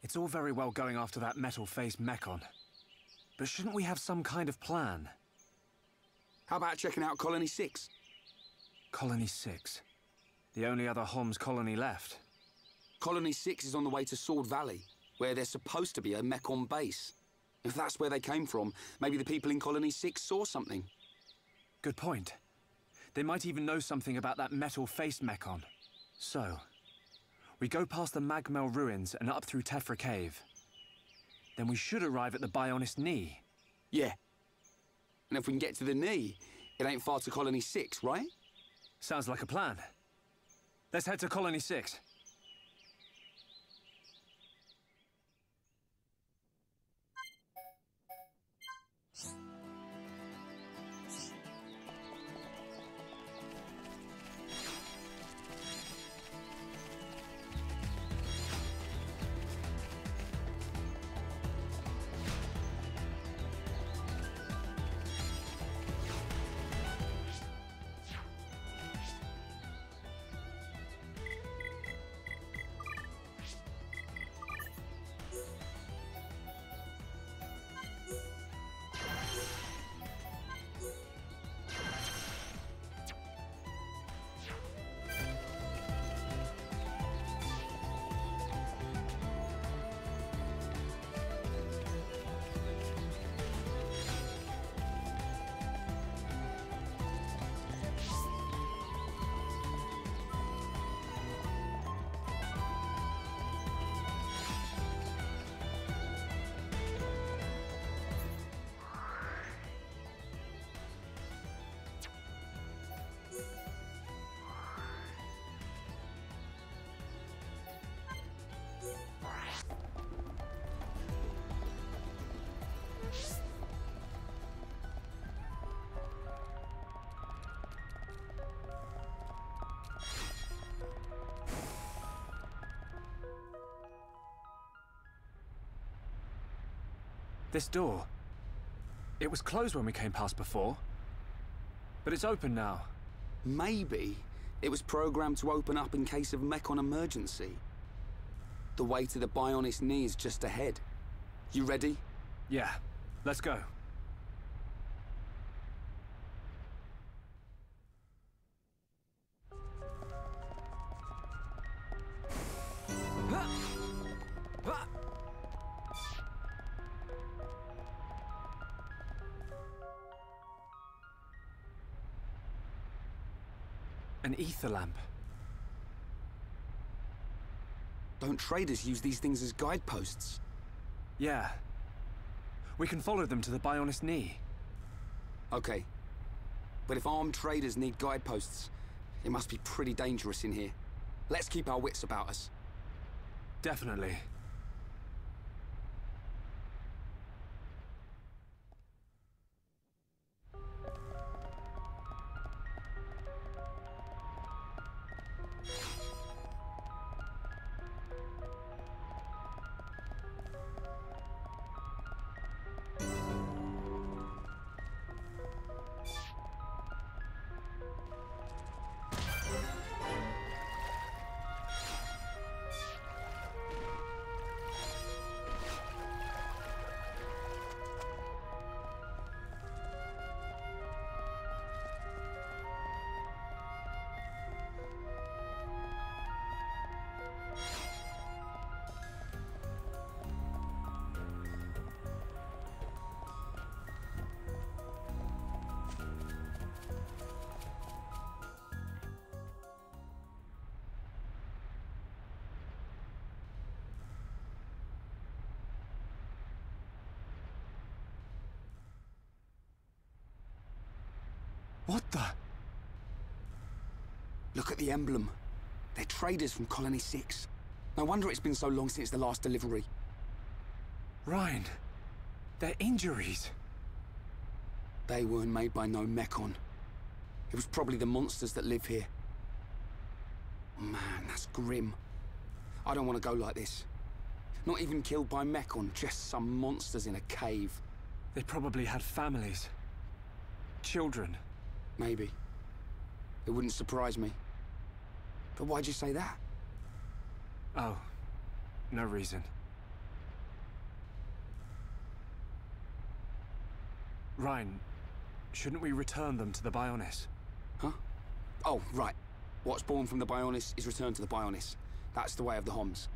It's all very well going after that metal-faced Mechon. But shouldn't we have some kind of plan? How about checking out Colony 6? Colony 6? The only other Homs colony left. Colony 6 is on the way to Sword Valley, where there's supposed to be a Mechon base. If that's where they came from, maybe the people in Colony 6 saw something. Good point. They might even know something about that metal-faced Mechon. So, we go past the Magmel ruins and up through Tephra Cave. Then we should arrive at the Bionist Knee. Yeah. And if we can get to the knee, it ain't far to Colony 6, right? Sounds like a plan. Let's head to Colony 6. This door. It was closed when we came past before. But it's open now. Maybe it was programmed to open up in case of Mechon emergency. The way to the Bionist Knee is just ahead. You ready? Yeah, let's go. An ether lamp. Don't traders use these things as guideposts? Yeah. We can follow them to the Bionist Knee. Okay. But if armed traders need guideposts, it must be pretty dangerous in here. Let's keep our wits about us. Definitely. What the? Look at the emblem. They're traders from Colony 6. No wonder it's been so long since the last delivery. Ryan, they're injuries. They weren't made by no Mechon. It was probably the monsters that live here. Man, that's grim. I don't want to go like this. Not even killed by Mechon, just some monsters in a cave. They probably had families. Children. Maybe. It wouldn't surprise me. But why'd you say that? Oh, no reason. Ryan, shouldn't we return them to the Bionis? Huh? Oh, right. What's born from the Bionis is returned to the Bionis. That's the way of the Homs.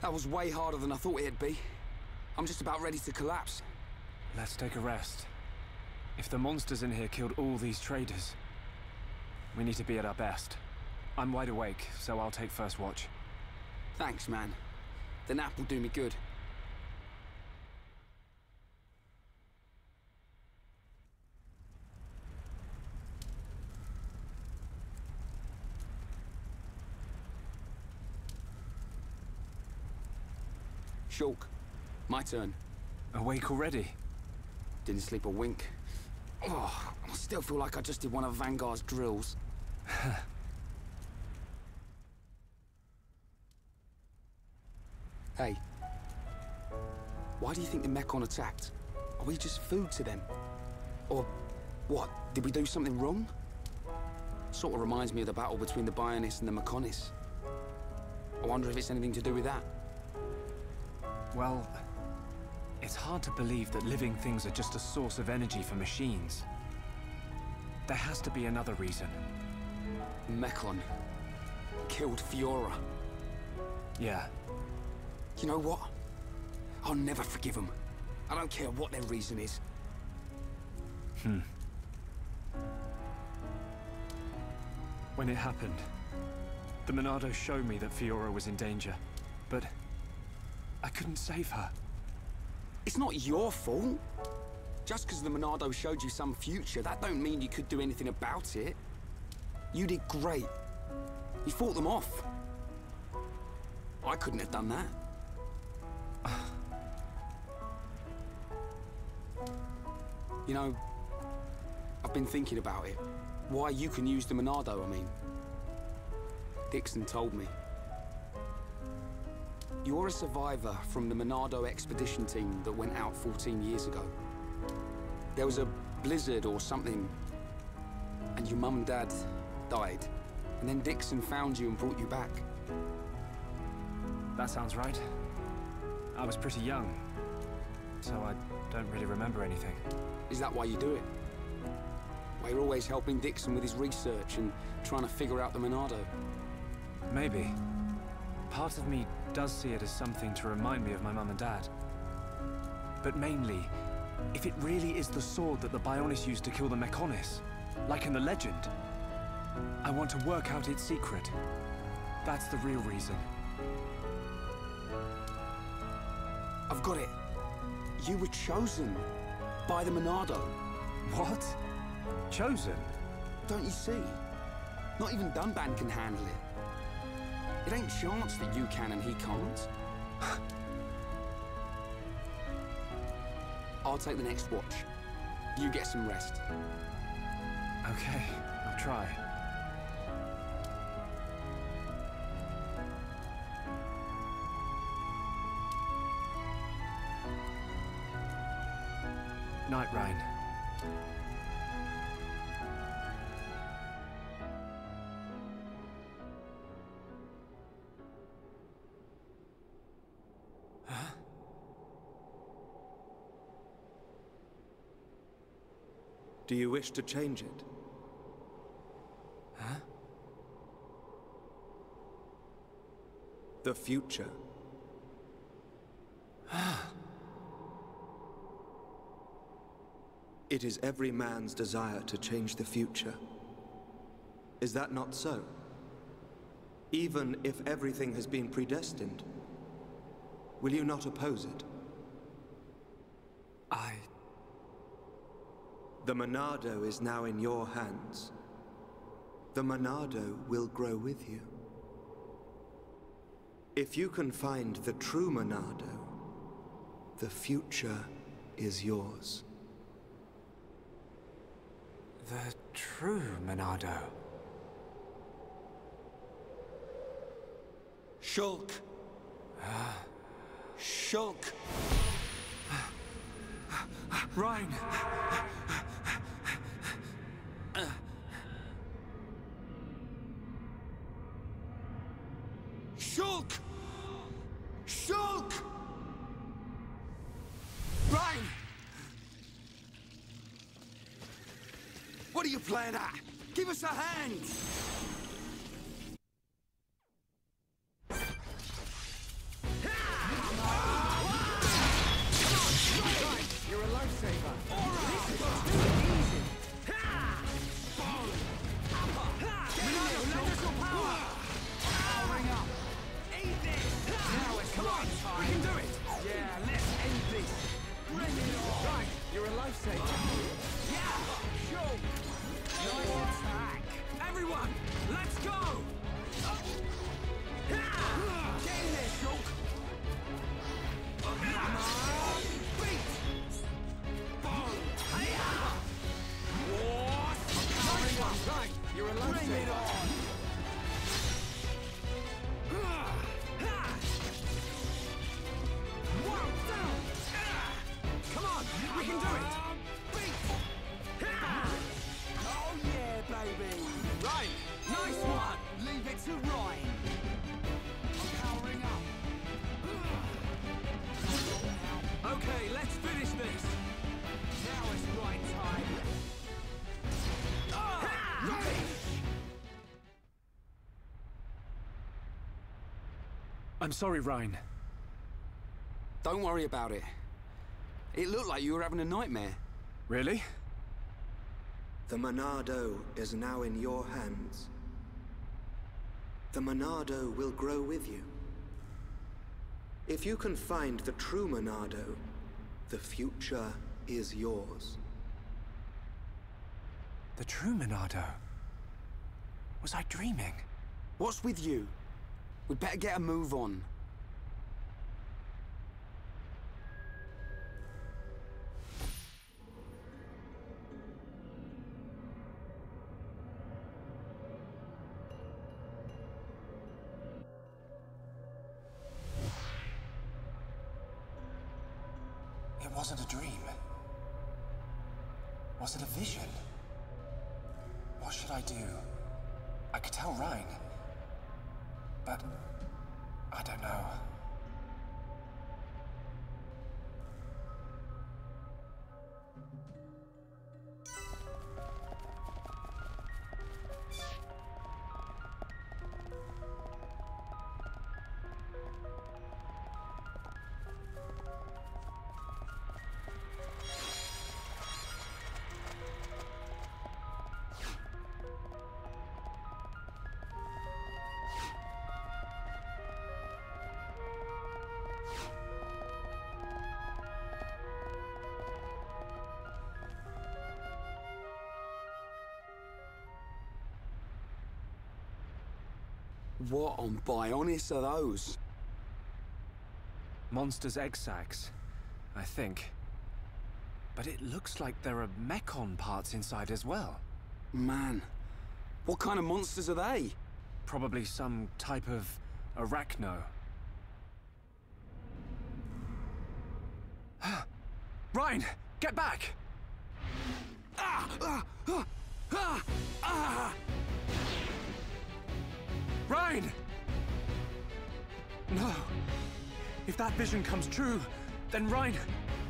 That was way harder than I thought it'd be. I'm just about ready to collapse. Let's take a rest. If the monsters in here killed all these traders, we need to be at our best. I'm wide awake, so I'll take first watch. Thanks, man. The nap will do me good. Shulk, my turn. Awake already? Didn't sleep a wink. Oh, I still feel like I just did one of Vanguard's drills. Hey. Why do you think the Mechon attacked? Are we just food to them? Or what? Did we do something wrong? Sort of reminds me of the battle between the Bionis and the Mechonis. I wonder if it's anything to do with that. Well, it's hard to believe that living things are just a source of energy for machines. There has to be another reason. Mechon killed Fiora. Yeah. You know what? I'll never forgive them. I don't care what their reason is. When it happened, the Monado showed me that Fiora was in danger, but I couldn't save her. It's not your fault. Just because the Monado showed you some future, that don't mean you could do anything about it. You did great. You fought them off. I couldn't have done that. You know, I've been thinking about it. Why you can use the Monado, I mean. Dixon told me. You're a survivor from the Monado expedition team that went out 14 years ago. There was a blizzard or something, and your mum and dad died. And then Dixon found you and brought you back. That sounds right. I was pretty young, so I don't really remember anything. Is that why you do it? Why you're always helping Dixon with his research and trying to figure out the Monado? Maybe. Part of me does see it as something to remind me of my mum and dad. But mainly, if it really is the sword that the Bionis used to kill the Mechonis, like in the legend, I want to work out its secret. That's the real reason. I've got it. You were chosen by the Monado. What? Chosen? Don't you see? Not even Dunban can handle it. It ain't chance that you can and he can't. I'll take the next watch. You get some rest. Okay, I'll try. Night, Ryan. Do you wish to change it? Huh? The future. It is every man's desire to change the future. Is that not so? Even if everything has been predestined, will you not oppose it? The Monado is now in your hands. The Monado will grow with you. If you can find the true Monado, the future is yours. The true Monado. Shulk! Shulk! Ryan! Shulk! Ryan! What are you playing at? Give us a hand! You're a lifesaver. This is too easy. Power. Powering up. Eat this. Now it's come on. We can do it. Yeah, let's end this. Bring it on. Right, you're a lifesaver. Yeah, sure. Nice attack. Everyone, let's go. Get in there, Shulk. Beat. Right, you're a lifesaver. Bring it on. Come on, we can do it. Oh yeah, baby. Right, nice one. Leave it to Ryan. I'm powering up. Okay, let's finish this. Now it's right time. I'm sorry, Ryan. Don't worry about it. It looked like you were having a nightmare. Really? The Monado is now in your hands. The Monado will grow with you. If you can find the true Monado, the future is yours. The true Monado? Was I dreaming? What's with you? We'd better get a move on. It wasn't a dream. Was it a vision? What should I do? I could tell Ryan. But I don't know. What on Bionis are those? Monsters' egg sacs, I think. But it looks like there are mechon parts inside as well. Man, what kind of monsters are they? Probably some type of arachno. Ryan, get back! Ryan! No. If that vision comes true, then Ryan,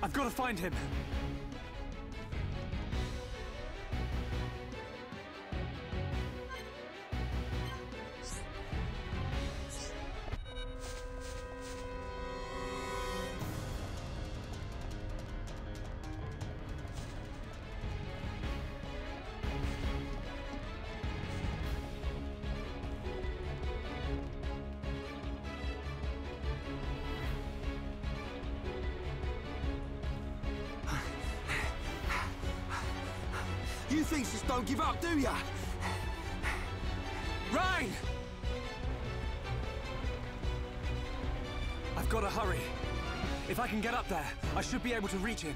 I've got to find him. You things just don't give up, do ya? Ryan! I've got to hurry. If I can get up there, I should be able to reach him.